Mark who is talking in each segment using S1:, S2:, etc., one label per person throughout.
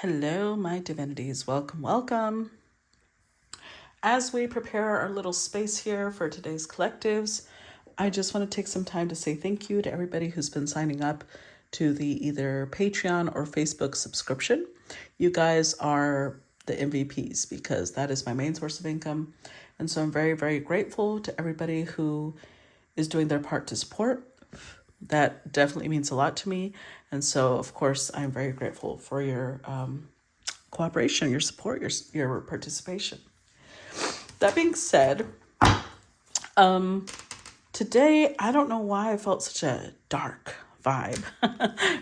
S1: Hello, my divinities. Welcome, welcome. As we prepare our little space here for today's collectives, I just want to take some time to say thank you to everybody who's been signing up to the either Patreon or Facebook subscription. You guys are the MVPs because that is my main source of income. And so I'm very, very grateful to everybody who is doing their part to support. That definitely means a lot to me. And so, of course, I'm very grateful for your cooperation, your support, your participation. That being said, today, I don't know why I felt such a dark vibe.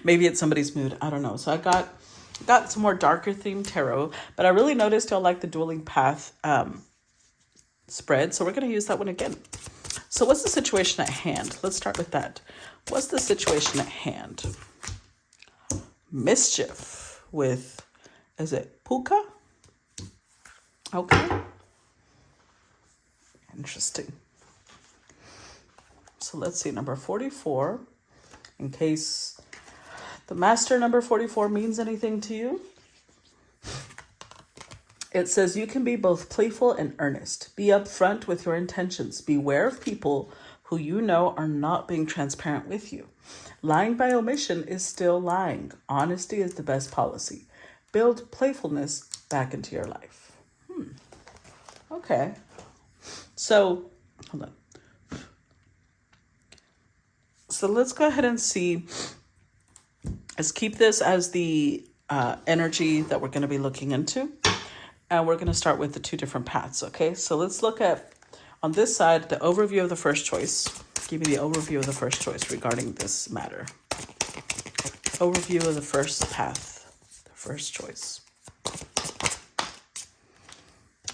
S1: Maybe it's somebody's mood. I don't know. So I got some more darker themed tarot, but I really noticed y'all like the dueling path spread. So we're going to use that one again. So what's the situation at hand? Let's start with that. What's the situation at hand? Mischief with, is it Puka? Okay. Interesting. So let's see, number 44, in case the master number 44 means anything to you. It says you can be both playful and earnest. Be upfront with your intentions. Beware of people who you know are not being transparent with you. Lying by omission is still lying. Honesty is the best policy. Build playfulness back into your life. Okay. So, hold on. So let's go ahead and see. Let's keep this as the energy that we're going to be looking into. And we're going to start with the two different paths, okay? So let's look at, on this side, the overview of the first choice. Give me the overview of the first choice regarding this matter. Overview of the first path, the first choice.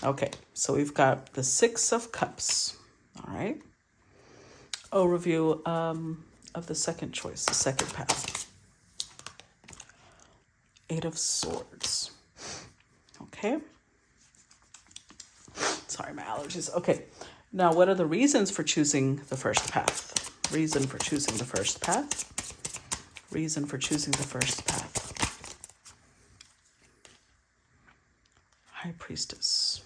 S1: Okay, so we've got the Six of Cups, all right? Overview of the second choice, the second path. Eight of Swords, okay? Sorry, my allergies. Okay, now what are the reasons for choosing the first path? Reason for choosing the first path. Reason for choosing the first path. High Priestess.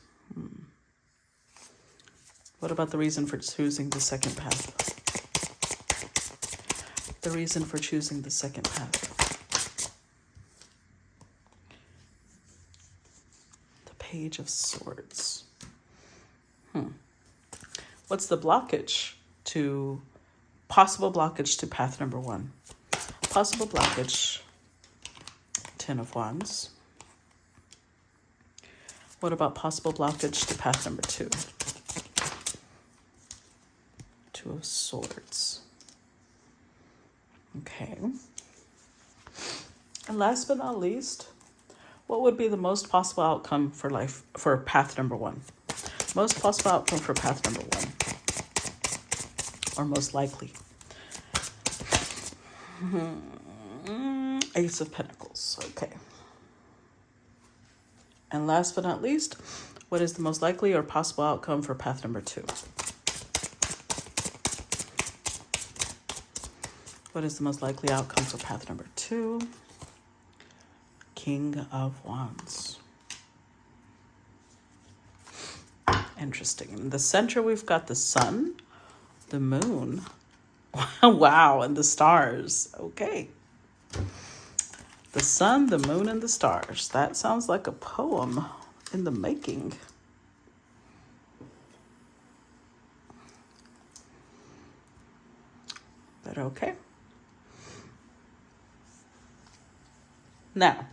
S1: What about the reason for choosing the second path? The reason for choosing the second path. The Page of Swords. What's the blockage to, possible blockage to path number one? Possible blockage, Ten of Wands. What about possible blockage to path number two? Two of Swords. Okay. And last but not least, what would be the most possible outcome for life, for path number one? Most possible outcome for path number one. Or most likely. Ace of Pentacles. Okay. And last but not least, what is the most likely or possible outcome for path number two? What is the most likely outcome for path number two? King of Wands. Interesting. In the center, we've got the sun, the moon, wow, and the stars. Okay. The sun, the moon, and the stars. That sounds like a poem in the making. But okay. Now,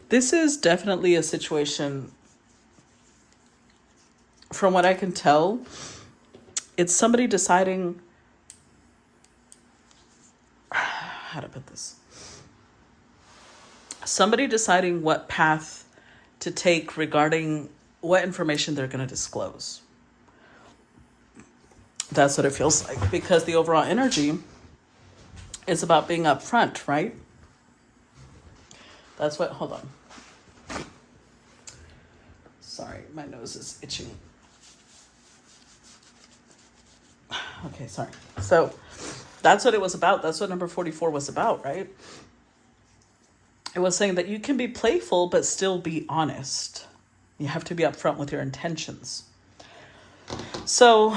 S1: this is definitely a situation, from what I can tell, it's somebody deciding, how to put this? Somebody deciding what path to take regarding what information they're going to disclose. That's what it feels like, because the overall energy is about being upfront, right? That's what, hold on. Sorry, my nose is itching. Okay. Okay, sorry. So that's what it was about. That's what number 44 was about, right? It was saying that you can be playful, but still be honest. You have to be upfront with your intentions. So,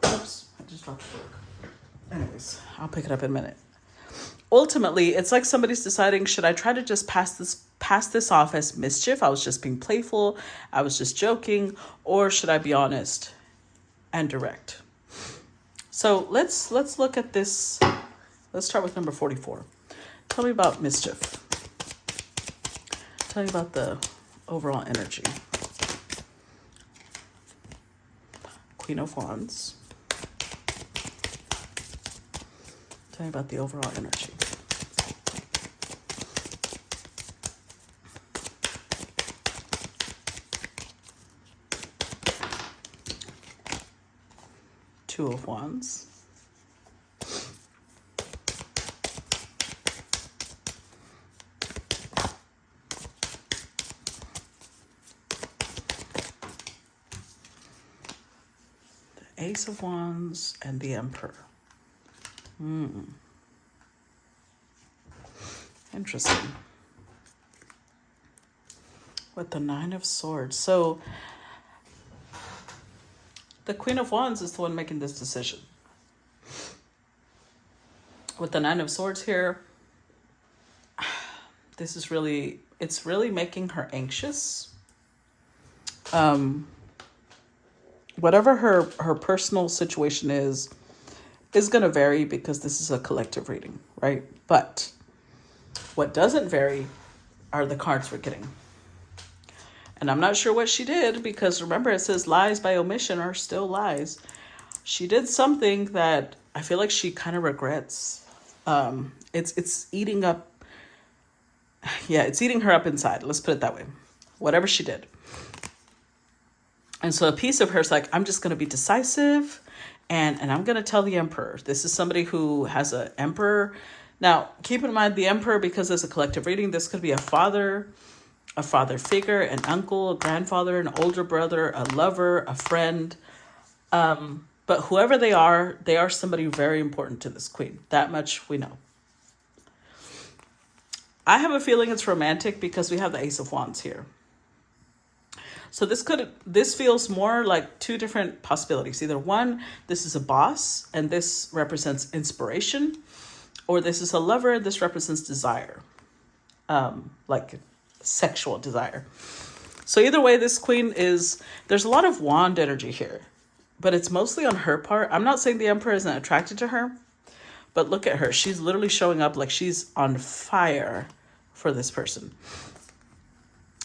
S1: oops, I just dropped the book. Anyways, I'll pick it up in a minute. Ultimately, it's like somebody's deciding, should I try to just pass this off as mischief? I was just being playful. I was just joking. Or should I be honest and direct? So let's look at this. Let's start with number 44. Tell me about mischief. Tell me about the overall energy. Queen of Wands. Tell me about the overall energy. Two of Wands. The Ace of Wands and the Emperor. Interesting. With the Nine of Swords. So the Queen of Wands is the one making this decision. With the Nine of Swords here, it's really making her anxious. Whatever her personal situation is going to vary because this is a collective reading, right? But what doesn't vary are the cards we're getting. And I'm not sure what she did, because remember, it says lies by omission are still lies. She did something that I feel like she kind of regrets. It's eating up. Yeah, it's eating her up inside. Let's put it that way. Whatever she did. And so a piece of her is like, I'm just going to be decisive, and I'm going to tell the Emperor. This is somebody who has an Emperor. Now, keep in mind the Emperor, because there's a collective reading, this could be a father figure, an uncle, a grandfather, an older brother, a lover, a friend. But whoever they are somebody very important to this queen. That much we know. I have a feeling it's romantic because we have the Ace of Wands here. So this feels more like two different possibilities. Either one, this is a boss and this represents inspiration, or this is a lover, this represents desire. Like sexual desire. So either way, this queen there's a lot of wand energy here, but it's mostly on her part. I'm not saying the Emperor isn't attracted to her, but look at her. She's literally showing up like she's on fire for this person.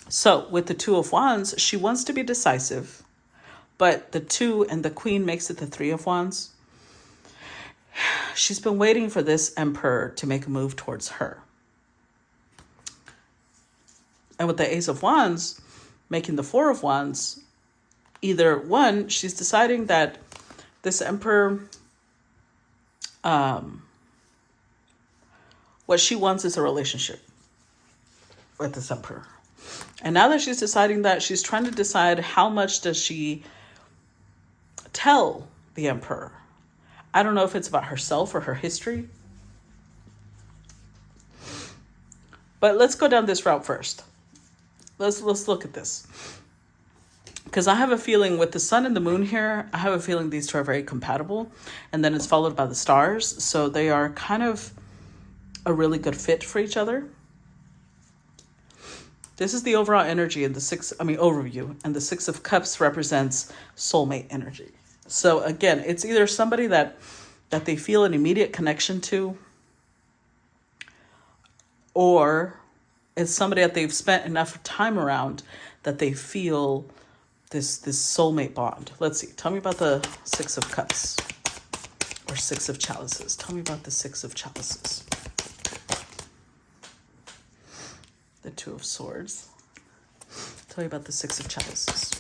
S1: So with the Two of Wands, she wants to be decisive, but the two and the Queen makes it the Three of Wands. She's been waiting for this Emperor to make a move towards her. And with the Ace of Wands making the Four of Wands, either one, she's deciding that this Emperor, what she wants is a relationship with this Emperor. And now that she's deciding that, she's trying to decide how much does she tell the Emperor. I don't know if it's about herself or her history. But let's go down this route first. Let's look at this. Because I have a feeling with the sun and the moon here, I have a feeling these two are very compatible. And then it's followed by the stars. So they are kind of a really good fit for each other. This is the overall energy and overview. And the Six of Cups represents soulmate energy. So again, it's either somebody that they feel an immediate connection to, or it's somebody that they've spent enough time around that they feel this soulmate bond. Let's see. Tell me about the Six of Cups or Six of Chalices. Tell me about the Six of Chalices. The Two of Swords. Tell me about the Six of Chalices.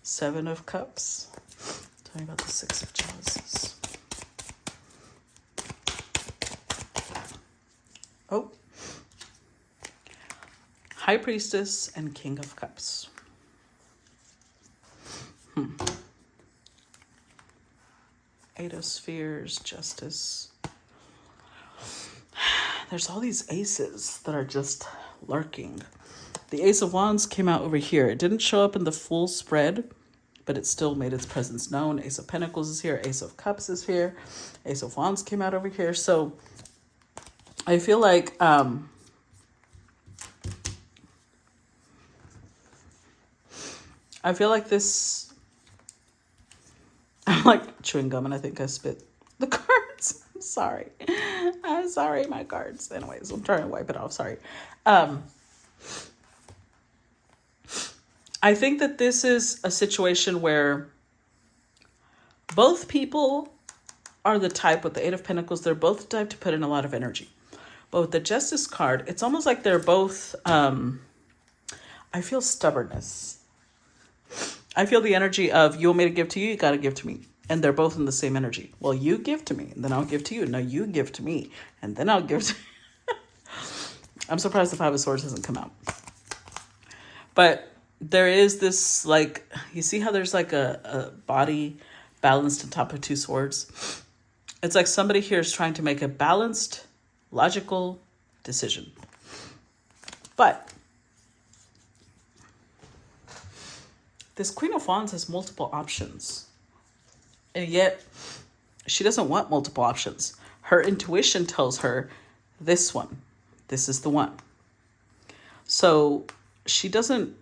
S1: Seven of Cups. Tell me about the Six of Chalices. Oh. High Priestess and King of Cups. Eight of Spheres, Justice. There's all these aces that are just lurking. The Ace of Wands came out over here. It didn't show up in the full spread, but it still made its presence known. Ace of Pentacles is here. Ace of Cups is here. Ace of Wands came out over here. So I feel like this, I'm like chewing gum and I think I spit the cards. I'm sorry. I'm sorry, my cards. Anyways, I'm trying to wipe it off. Sorry. I think that this is a situation where both people are the type, with the Eight of Pentacles, they're both the type to put in a lot of energy. But with the Justice card, it's almost like they're both, I feel stubbornness. I feel the energy of, you want me to give to you, you got to give to me. And they're both in the same energy. Well, you give to me, and then I'll give to you. No, you give to me, and then I'll give to you. I'm surprised the Five of Swords hasn't come out. But there is this, like, you see how there's like a body balanced on top of two swords? It's like somebody here is trying to make a balanced, logical decision. But this Queen of Wands has multiple options. And yet she doesn't want multiple options. Her intuition tells her this one. This is the one. So she doesn't...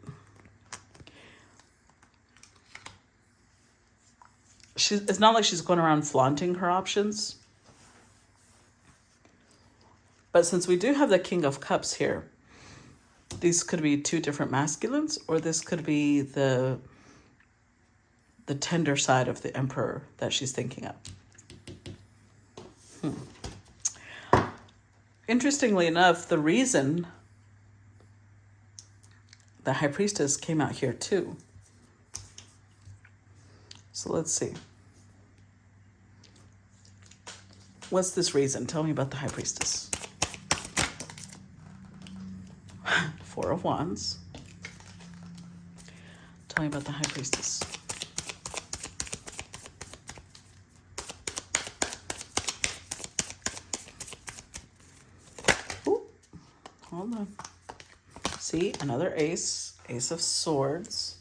S1: It's not like she's going around flaunting her options. But since we do have the King of Cups here, these could be two different masculines, or this could be the tender side of the Emperor that she's thinking of. Interestingly enough, the reason the High Priestess came out here too. So let's see. What's this reason? Tell me about the High Priestess. Four of Wands. Tell me about the High Priestess. Ooh, hold on. See, another ace. Ace of Swords.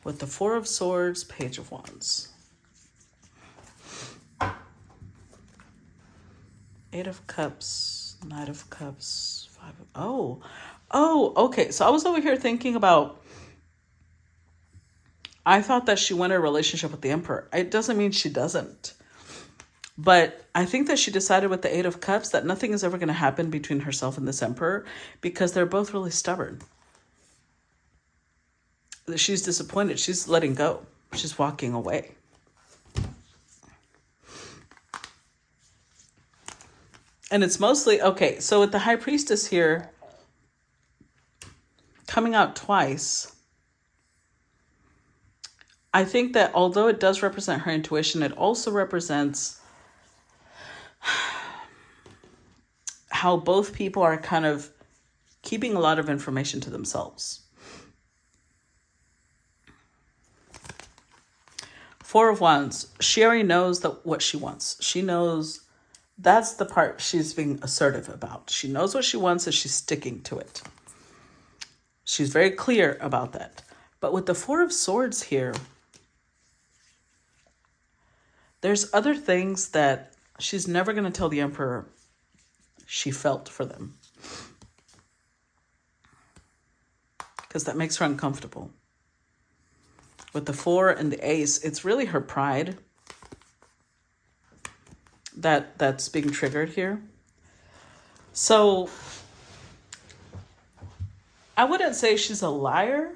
S1: With the Four of Swords, Page of Wands. Eight of Cups, Knight of Cups, Five of... Oh, okay. So I was over here thinking about... I thought that she wanted a relationship with the Emperor. It doesn't mean she doesn't. But I think that she decided with the Eight of Cups that nothing is ever going to happen between herself and this Emperor because they're both really stubborn. She's disappointed. She's letting go. She's walking away. And it's mostly, okay, so with the High Priestess here, coming out twice, I think that although it does represent her intuition, it also represents how both people are kind of keeping a lot of information to themselves. Four of Wands, she already knows what she wants. She knows... That's the part she's being assertive about. She knows what she wants and she's sticking to it. She's very clear about that. But with the Four of Swords here, there's other things that she's never going to tell the Emperor she felt for them. Because that makes her uncomfortable. With the Four and the Ace, it's really her pride that's being triggered here. So I wouldn't say she's a liar,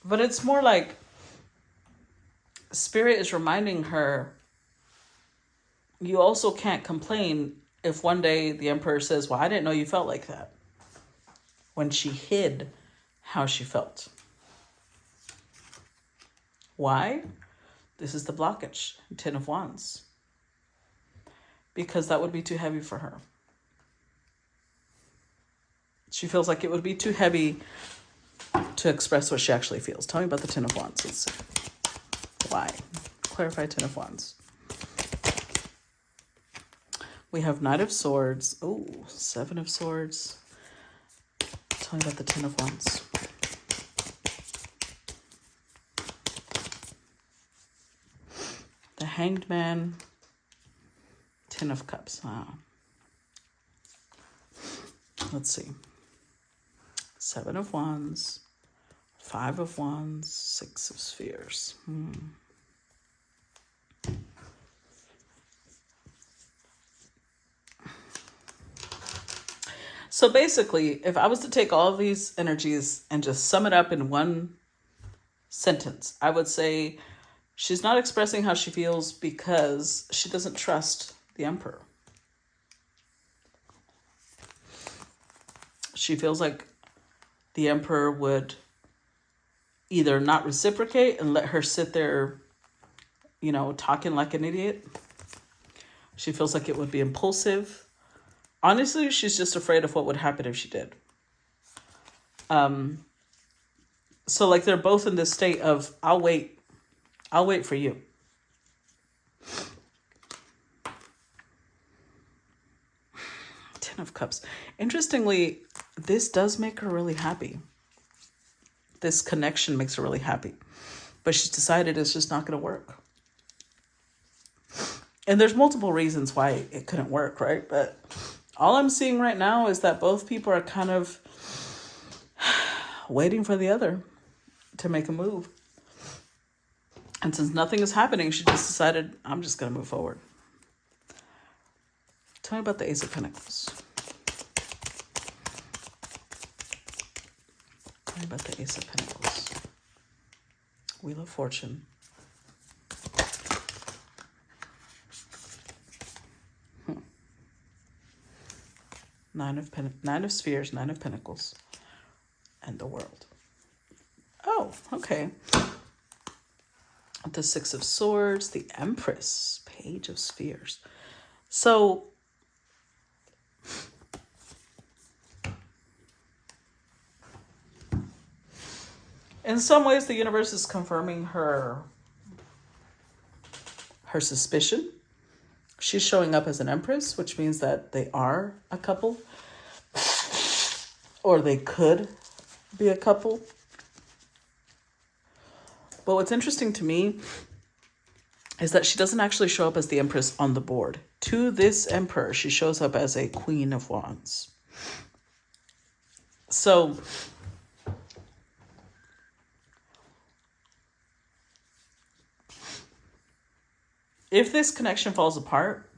S1: but it's more like Spirit is reminding her, you also can't complain if one day the Emperor says, well, I didn't know you felt like that, when she hid how she felt. Why? This is the blockage, Ten of Wands. Because that would be too heavy for her. She feels like it would be too heavy to express what she actually feels. Tell me about the Ten of Wands. Let's see. Why? Clarify Ten of Wands. We have Knight of Swords. Oh, Seven of Swords. Tell me about the Ten of Wands. The Hanged Man. Ten of Cups. Wow. Let's see. Seven of Wands. Five of Wands. Six of Spheres. So basically, if I was to take all of these energies and just sum it up in one sentence, I would say she's not expressing how she feels because she doesn't trust the Emperor. She feels like the Emperor would either not reciprocate and let her sit there, you know, talking like an idiot. She feels like it would be impulsive. Honestly, she's just afraid of what would happen if she did. So like they're both in this state of, I'll wait for you. Ten of Cups. Interestingly, this does make her really happy. This connection makes her really happy. But she's decided it's just not going to work. And there's multiple reasons why it couldn't work, right? But all I'm seeing right now is that both people are kind of waiting for the other to make a move. And since nothing is happening, she just decided, I'm just going to move forward. Tell me about the Ace of Pentacles. Tell me about the Ace of Pentacles. Wheel of Fortune. Nine of Spheres, Nine of Pentacles, and the World. Oh, okay. The Six of Swords, the Empress, Page of Spheres. So, in some ways, the universe is confirming her suspicion. She's showing up as an Empress, which means that they are a couple. Or they could be a couple. But what's interesting to me is that she doesn't actually show up as the Empress on the board. To this Emperor, she shows up as a Queen of Wands. So if this connection falls apart,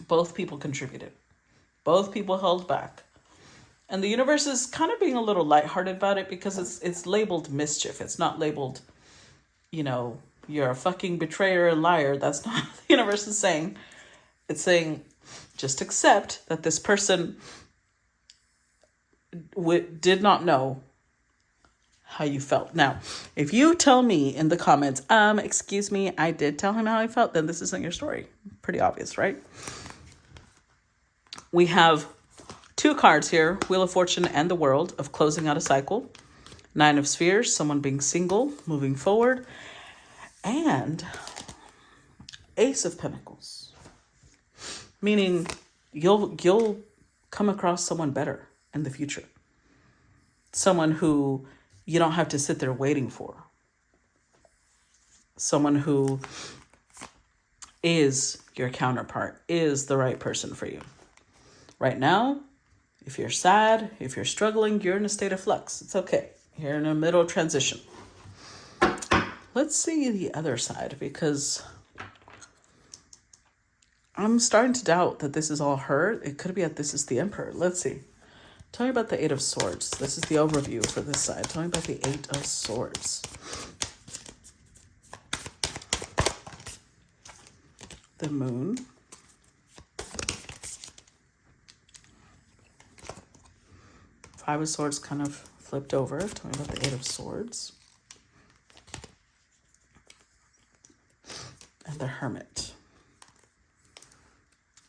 S1: both people contributed. Both people held back. And the universe is kind of being a little lighthearted about it because it's labeled mischief. It's not labeled, you know, you're a fucking betrayer and liar. That's not what the universe is saying. It's saying just accept that this person did not know how you felt. Now, if you tell me in the comments, excuse me, I did tell him how I felt, then this isn't your story. Pretty obvious, right? We have two cards here, Wheel of Fortune and the World, of closing out a cycle. Nine of Spheres, someone being single, moving forward. And Ace of Pentacles, meaning you'll come across someone better in the future. Someone who you don't have to sit there waiting for. Someone who is your counterpart, is the right person for you. Right now, if you're sad, if you're struggling, you're in a state of flux. It's okay. You're in a middle transition. Let's see the other side, because I'm starting to doubt that this is all her. It could be that this is the Emperor. Let's see. Tell me about the Eight of Swords. This is the overview for this side. Tell me about the Eight of Swords. The Moon. Five of Swords kind of flipped over. Tell me about the Eight of Swords. And the Hermit.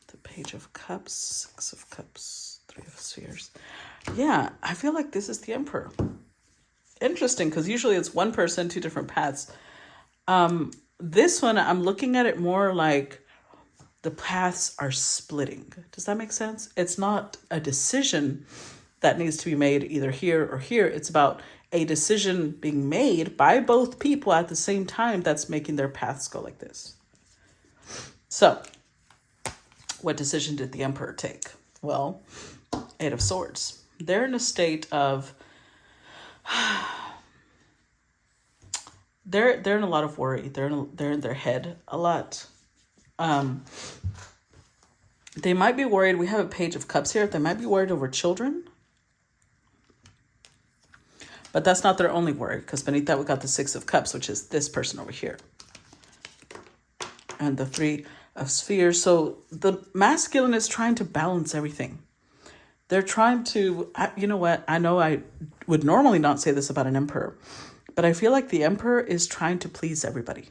S1: The Page of Cups, Six of Cups, Three of Spheres. Yeah, I feel like this is the Emperor. Interesting, because usually it's one person, two different paths. This one, I'm looking at it more like the paths are splitting. Does that make sense? It's not a decision that needs to be made either here or here. It's about a decision being made by both people at the same time that's making their paths go like this. So, what decision did the Emperor take? Well, Eight of Swords. They're in a state of they're in a lot of worry. They're in their head a lot. They might be worried. We have a Page of Cups here. They might be worried over children. But that's not their only worry, because beneath that we got the Six of Cups, which is this person over here. And the Three of Spheres. So the masculine is trying to balance everything. They're trying to, you know what? I know I would normally not say this about an emperor, but I feel like the emperor is trying to please everybody.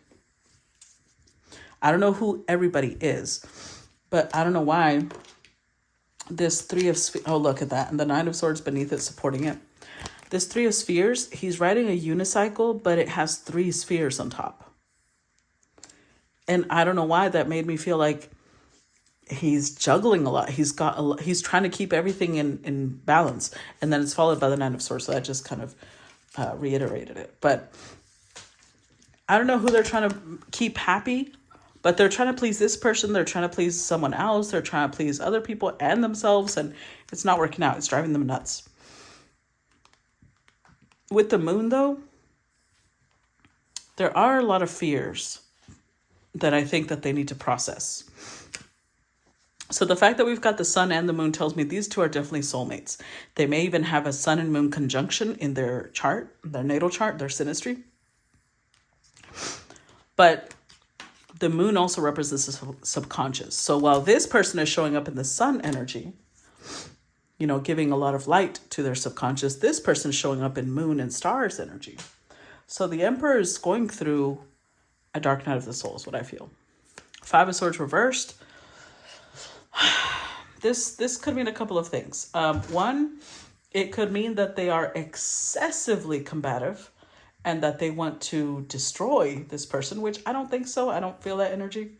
S1: I don't know who everybody is, but I don't know why this Three of Spheres, oh, look at that. And the Nine of Swords beneath it supporting it. This Three of Spheres, he's riding a unicycle, but it has 3 spheres on top. And I don't know why that made me feel like he's juggling a lot. He's trying to keep everything in balance. And then it's followed by the Nine of Swords. So that just kind of reiterated it. But I don't know who they're trying to keep happy, but they're trying to please this person. They're trying to please someone else. They're trying to please other people and themselves. And it's not working out. It's driving them nuts. With the moon, though, there are a lot of fears that I think that they need to process. So the fact that we've got the sun and the moon tells me these two are definitely soulmates. They may even have a sun and moon conjunction in their chart, their natal chart, their synastry. But the moon also represents the subconscious. So while this person is showing up in the sun energy, you know, giving a lot of light to their subconscious, this person is showing up in moon and stars energy. So the Emperor is going through a dark night of the soul is what I feel. Five of Swords reversed. This could mean a couple of things. One, it could mean that they are excessively combative and that they want to destroy this person, which I don't think so. I don't feel that energy.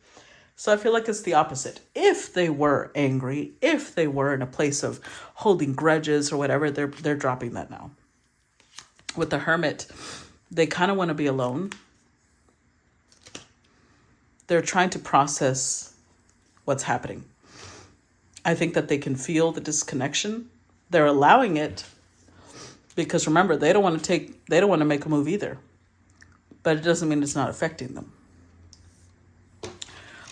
S1: So I feel like it's the opposite. If they were angry, if they were in a place of holding grudges or whatever, they're dropping that now. With the Hermit, they kind of want to be alone. They're trying to process what's happening. I think that they can feel the disconnection. They're allowing it because remember, they don't want to make a move either. But it doesn't mean it's not affecting them.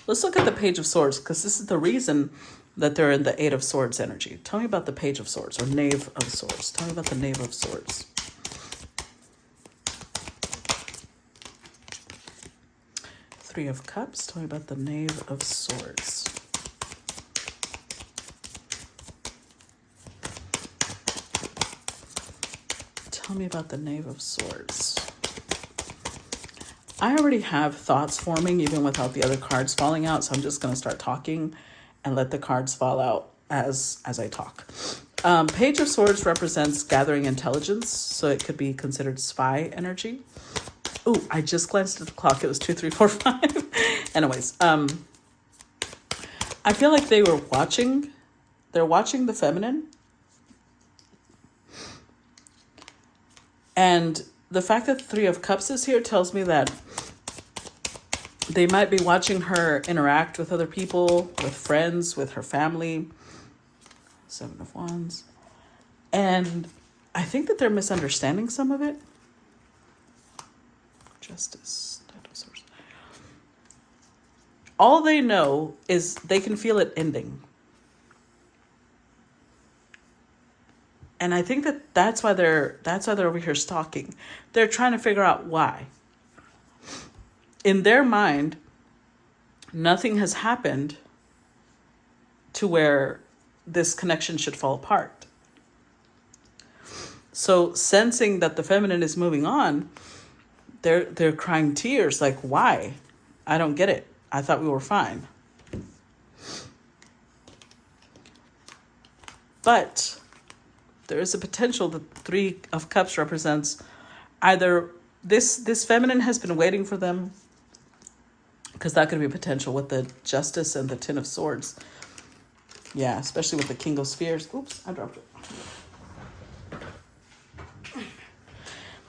S1: Let's look at the Page of Swords, because this is the reason that they're in the Eight of Swords energy. Tell me about the Page of Swords or Knave of Swords. Tell me about the Knave of Swords. Three of Cups. Tell me about the Knave of Swords. Tell me about the Knave of Swords. I already have thoughts forming even without the other cards falling out, so I'm just going to start talking and let the cards fall out as I talk. Page of Swords represents gathering intelligence, so it could be considered spy energy. Oh, I just glanced at the clock. It was 2, 3, 4, 5. Anyways, I feel like they were watching. They're watching the feminine. And the fact that the Three of Cups is here tells me that they might be watching her interact with other people, with friends, with her family. Seven of Wands. And I think that they're misunderstanding some of it. Justice. All they know is they can feel it ending. And I think that that's why they're over here stalking. They're trying to figure out why. In their mind, nothing has happened to where this connection should fall apart. So sensing that the feminine is moving on, they're crying tears like, why? I don't get it. I thought we were fine. But there is a potential that Three of Cups represents either This feminine has been waiting for them, because that could be potential with the Justice and the Ten of Swords. Yeah, especially with the King of Spheres. Oops, I dropped it.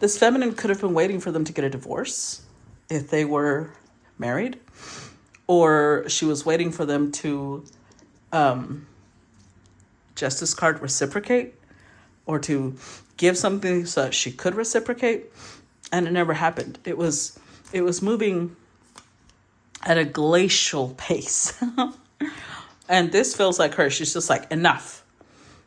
S1: This feminine could have been waiting for them to get a divorce if they were married, or she was waiting for them to Justice card reciprocate, or to give something so that she could reciprocate, and it never happened. It was moving at a glacial pace. And this feels like her. She's just like, enough.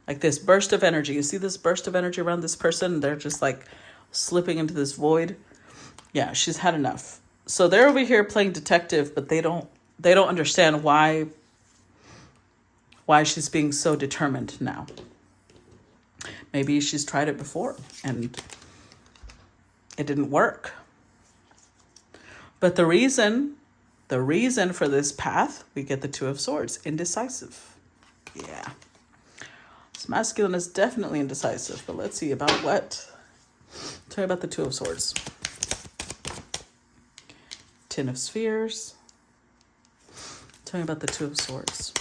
S1: Like this burst of energy. You see this burst of energy around this person? They're just like slipping into this void. Yeah, she's had enough. So they're over here playing detective, but they don't understand why she's being so determined now. Maybe she's tried it before and it didn't work. But the reason for this path, we get the Two of Swords, indecisive. Yeah. This masculine is definitely indecisive, but let's see about what. Tell me about the Two of Swords. Ten of Spheres. Tell me about the Two of Swords.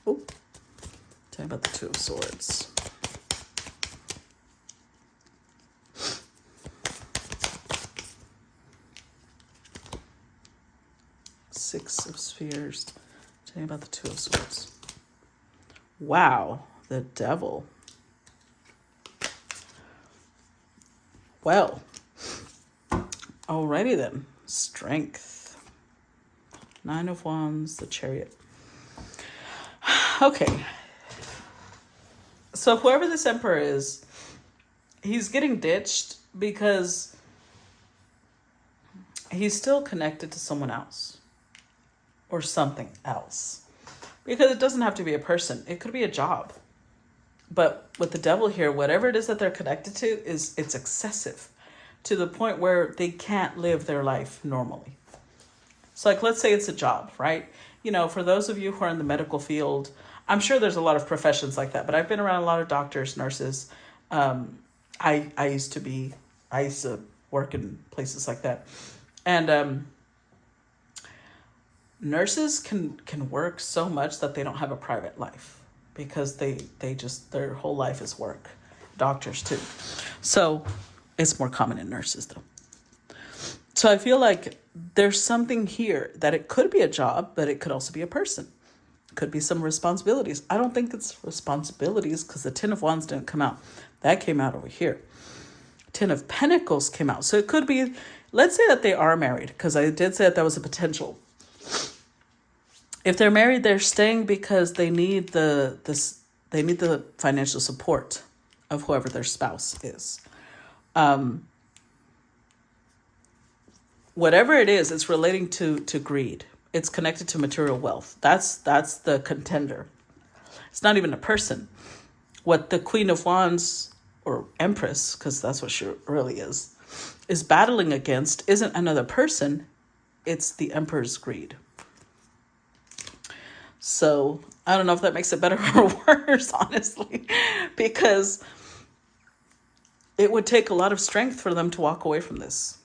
S1: Oh. Tell me about the Two of Swords. Six of Spheres. Tell me about the Two of Swords. Wow, the Devil. Well, alrighty then. Strength. Nine of Wands, the Chariot. Okay. So whoever this Emperor is, he's getting ditched because he's still connected to someone else. Or something else. Because it doesn't have to be a person. It could be a job. But with the Devil here, whatever it is that they're connected to, it's excessive. To the point where they can't live their life normally. So like, let's say it's a job, right? You know, for those of you who are in the medical field, I'm sure there's a lot of professions like that. But I've been around a lot of doctors, nurses. I used to work in places like that. And nurses can work so much that they don't have a private life because they just, their whole life is work. Doctors too. So it's more common in nurses though. So I feel like there's something here that it could be a job, but it could also be a person. Could be some responsibilities. I don't think it's responsibilities because the Ten of Wands didn't come out. That came out over here. Ten of Pentacles came out. So it could be, let's say that they are married, because I did say that was a potential. If they're married, they're staying because they need the financial support of whoever their spouse is. Whatever it is, it's relating to greed. It's connected to material wealth. That's the contender. It's not even a person. What the Queen of Wands, or Empress, because that's what she really is battling against isn't another person. It's the Emperor's greed. So I don't know if that makes it better or worse, honestly, because it would take a lot of strength for them to walk away from this.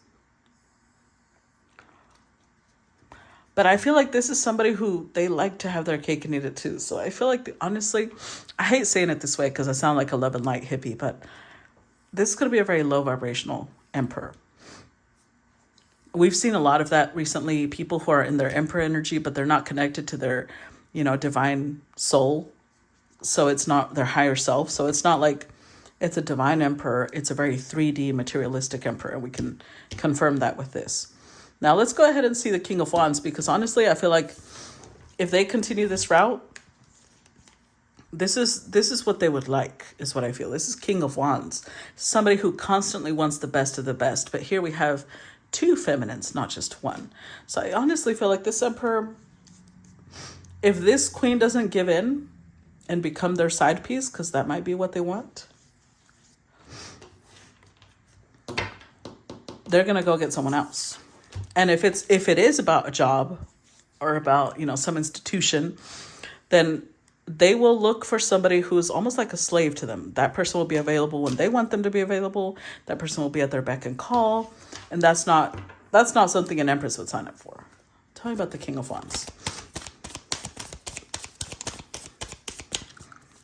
S1: But I feel like this is somebody who they like to have their cake and eat it too. So I feel like, honestly, I hate saying it this way because I sound like a love and light hippie, but this could be a very low vibrational Emperor. We've seen a lot of that recently. People who are in their Emperor energy, but they're not connected to their, divine soul. So it's not their higher self. So it's not like it's a divine Emperor. It's a very 3D materialistic Emperor. And we can confirm that with this. Now let's go ahead and see the King of Wands, because honestly, I feel like if they continue this route, this is what they would like, is what I feel. This is King of Wands, somebody who constantly wants the best of the best. But here we have two feminines, not just one. So I honestly feel like this Emperor, if this Queen doesn't give in and become their side piece, because that might be what they want, they're going to go get someone else. And if it is about a job or about, some institution, then they will look for somebody who's almost like a slave to them. That person will be available when they want them to be available. That person will be at their beck and call. And that's not something an Empress would sign up for. Tell me about the King of Wands.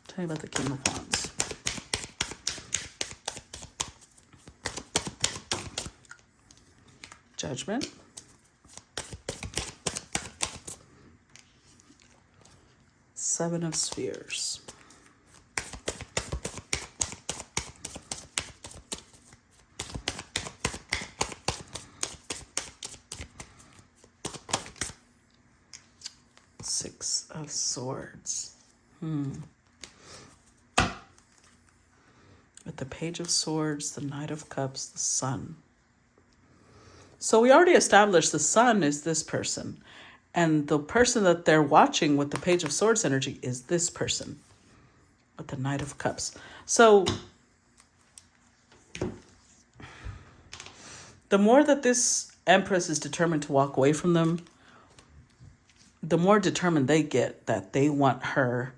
S1: Tell me about the King of Wands. Judgment. Seven of Spheres. Six of Swords. With the Page of Swords, the Knight of Cups, the Sun. So we already established the Sun is this person. And the person that they're watching with the Page of Swords energy is this person with the Knight of Cups. So the more that this Empress is determined to walk away from them, the more determined they get that they want her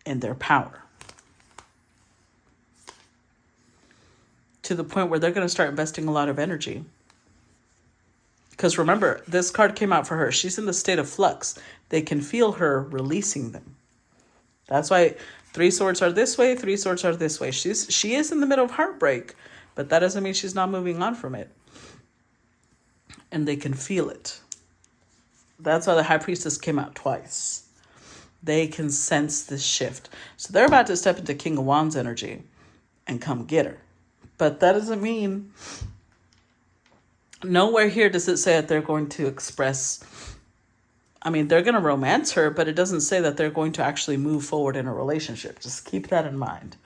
S1: in their power. To the point where they're going to start investing a lot of energy. Because remember, this card came out for her. She's in the state of flux. They can feel her releasing them. That's why 3 swords are this way, 3 swords are this way. She is in the middle of heartbreak, but that doesn't mean she's not moving on from it. And they can feel it. That's why the High Priestess came out twice. They can sense this shift. So they're about to step into King of Wands energy and come get her. But that doesn't mean... Nowhere here does it say that they're going to express... I mean, they're going to romance her, but it doesn't say that they're going to actually move forward in a relationship. Just keep that in mind.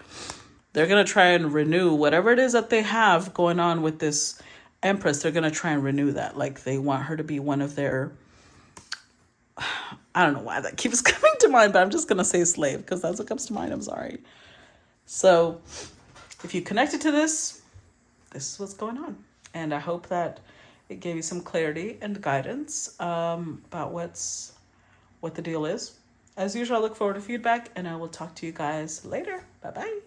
S1: They're going to try and renew whatever it is that they have going on with this Empress. They're going to try and renew that. Like, they want her to be one of their... I don't know why that keeps coming to mind, but I'm just going to say slave because that's what comes to mind. I'm sorry. So if you connected to this, this is what's going on. And I hope that it gave you some clarity and guidance about what the deal is. As usual, I look forward to feedback, and I will talk to you guys later. Bye-bye.